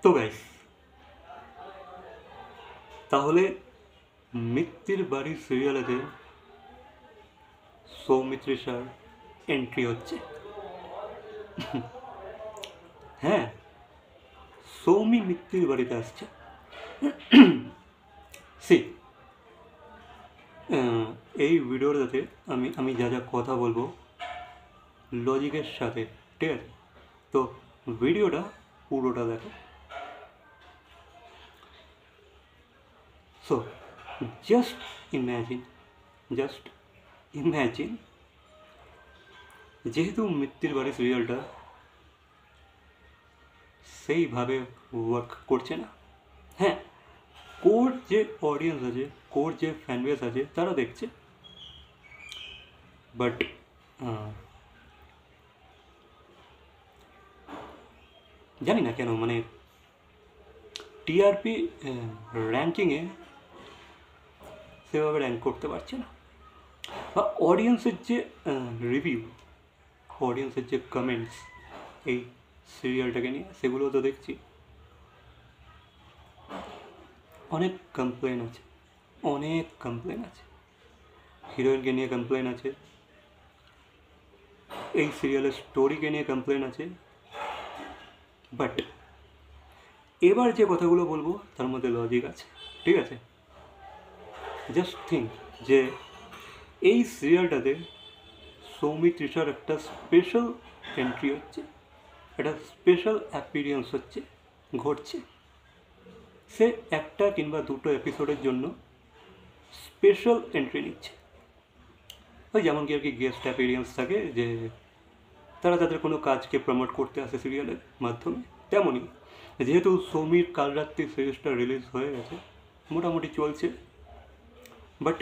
তো গাইস, তাহলে মিত্তির বাড়ি সিরিয়ালেতে সৌমিত্রিষার এন্ট্রি হচ্ছে। হ্যাঁ, সৌমি মিত্তির বাড়িতে আসছে। সি এই ভিডিওটাতে আমি যা যা কথা বলবো লজিকের সাথে, ঠিক আছে? তো ভিডিওটা পুরোটা দেখো। সো জাস্ট ইম্যাজিন যেহেতু মিত্তির বাড়ি সিরিয়ালটা সেইভাবে ওয়ার্ক করছে না। হ্যাঁ, কোর যে অডিয়েন্স আছে, কোর যে ফ্যানবেস আছে, তারা দেখছে, বাট জানি না কেন, মানে টিআরপি র্যাঙ্কিংয়ে সেভাবে র্যাঙ্ক করতে পারছে না, বা অডিয়েন্সের যে রিভিউ, অডিয়েন্সের যে কমেন্টস এই সিরিয়ালটাকে নিয়ে, সেগুলো তো দেখছি অনেক কমপ্লেন আছে, হিরোইনকে নিয়ে কমপ্লেন আছে, এই সিরিয়ালের স্টোরিকে নিয়ে কমপ্লেন আছে। বাট এবার যে কথাগুলো বলবো তার মধ্যে লজিক আছে, ঠিক আছে? জাস্ট থিঙ্ক যে এই সিরিয়ালটাতে সৌমিত্রিষার একটা স্পেশাল এন্ট্রি হচ্ছে, একটা স্পেশাল অ্যাপিরিয়েন্স ঘটছে। সে একটা কিংবা দুটো এপিসোডের জন্য স্পেশাল এন্ট্রি নিচ্ছে। ওই যেমন কি আর কি গেস্ট অ্যাপিরিয়েন্স থাকে, যে তারা তাদের কোনো কাজকে প্রমোট করতে আসে সিরিয়ালের মাধ্যমে, তেমনই যেহেতু সৌমির কাল রাত্রি সিরিজটা রিলিজ হয়ে গেছে, মোটামুটি চলছে, বাট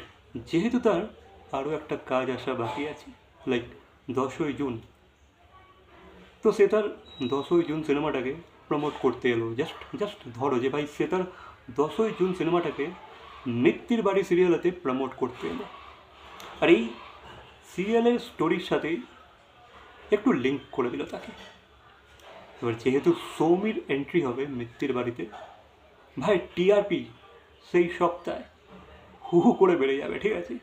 যেহেতু তার আরও একটা কাজ আসা বাকি আছে, লাইক 10ই জুন, তো সে তার 10ই জুন সিনেমাটাকে প্রমোট করতে এলো। জাস্ট ধরো যে ভাই, সে তার 10ই জুন সিনেমাটাকে মিত্তির বাড়ি সিরিয়ালেতে প্রমোট করতে এলো, আর এই সিরিয়ালের স্টোরির সাথে একটু লিঙ্ক করে দিল তাকে। এবার যেহেতু সৌমির এন্ট্রি হবে মিত্তির বাড়িতে, ভাই টিআরপি সেই সপ্তাহে হু করে বেড়ে যাবে, ঠিক আছে?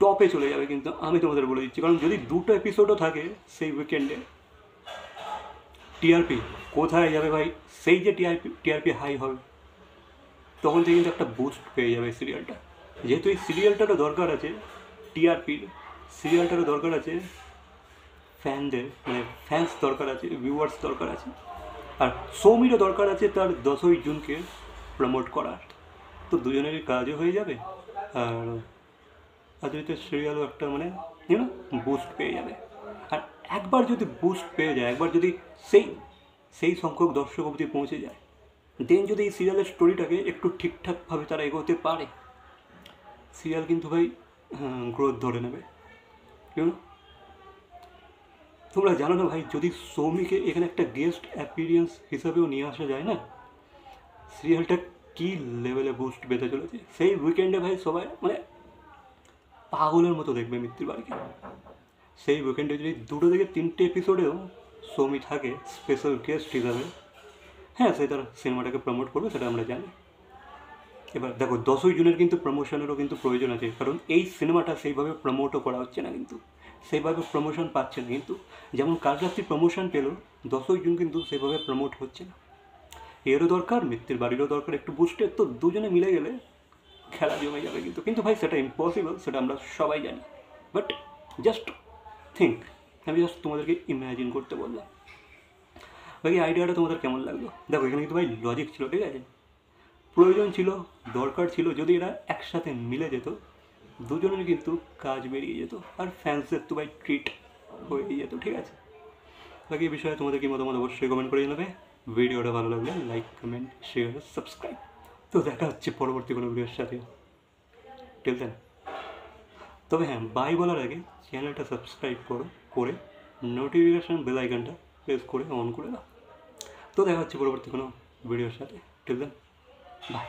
টপে চলে যাবে, কিন্তু আমি তোমাদের বলে দিচ্ছি, কারণ যদি দুটো এপিসোডও থাকে সেই উইকেন্ডে, টিআরপি কোথায় যাবে ভাই? সেই যে টিআরপি হাই হবে, তখন থেকে কিন্তু একটা বুস্ট পেয়ে যাবে সিরিয়ালটা। যেহেতু এই সিরিয়ালটারও দরকার আছে টিআরপির, সিরিয়ালটারও দরকার আছে ফ্যানদের, মানে ফ্যান্স দরকার আছে, ভিউয়ার্স দরকার আছে, আর সৌমিরও দরকার আছে তার 10ই জুনকে প্রমোট করার। তো দুজনেরই কাজও হয়ে যাবে, আর আজকে সিরিয়ালও একটা মানে বুস্ট পেয়ে যাবে। আর একবার যদি বুস্ট পেয়ে যায়, একবার যদি সেই সংখ্যক দর্শক অবধি পৌঁছে যায়, দেন যদি এই সিরিয়ালের স্টোরিটাকে একটু ঠিকঠাকভাবে তারা এগোতে পারে, সিরিয়াল কিন্তু ভাই গ্রোথ ধরে নেবে। তোমরা জানো না ভাই, যদি সৌমিকে এখানে একটা গেস্ট অ্যাপিরিয়েন্স হিসাবেও নিয়ে আসা যায় না, সিরিয়ালটা কী লেভেলে বুস্ট পেতে চলেছে। সেই উইকেন্ডে ভাই সবাই মানে পাগলের মতো দেখবে মিত্তির বাড়িকে। সেই উইকেন্ডে যদি 2 থেকে 3টে এপিসোডেও সৌমি থাকে স্পেশাল গেস্ট হিসাবে, হ্যাঁ, সে তার সিনেমাটাকে প্রমোট করবে, সেটা আমরা জানি। এবার দেখো, 10ই জুনের কিন্তু প্রমোশনেরও কিন্তু প্রয়োজন আছে, কারণ এই সিনেমাটা সেইভাবে প্রমোটও করা হচ্ছে না, কিন্তু সেইভাবে প্রমোশন পাচ্ছে না। কিন্তু যেমন কাল রাত্রি প্রমোশন পেল, 10ই জুন কিন্তু সেভাবে প্রমোট হচ্ছে না। এরও দরকার, মিত্তির বাড়িরও দরকার একটু বুস্টের, তো দুজনে মিলে গেলে খেলা জমে যাবে। কিন্তু ভাই সেটা ইম্পসিবল, সেটা আমরা সবাই জানি। বাট জাস্ট থিঙ্ক, আমি জাস্ট তোমাদেরকে ইম্যাজিন করতে বললাম। বাকি আইডিয়াটা তোমাদের কেমন লাগলো? দেখো, এখানে কিন্তু ভাই লজিক ছিল, ঠিক আছে? প্রয়োজন ছিল, দরকার ছিল, যদি এরা একসাথে মিলে যেত, দুজনের কিন্তু কাজ বেরিয়ে যেত, আর ফ্যান্সদের তো ভাই ট্রিট হয়ে যেত, ঠিক আছে? বাকি এই বিষয়ে তোমাদের কি মতামত অবশ্যই কমেন্ট করে জানাবে। ভিডিওটা ভালো লাগলে লাইক, কমেন্ট, শেয়ার, সাবস্ক্রাইব। তো দেখা হচ্ছে পরবর্তী কোনো ভিডিওর সাথে। টিল দেন, তবে হ্যাঁ, বাই বলার আগে চ্যানেলটা সাবস্ক্রাইব করে নোটিফিকেশান বেল আইকনটা প্রেস করে অন করে দাও। তো দেখা হচ্ছে পরবর্তী কোনো ভিডিওর সাথে। Till then, by.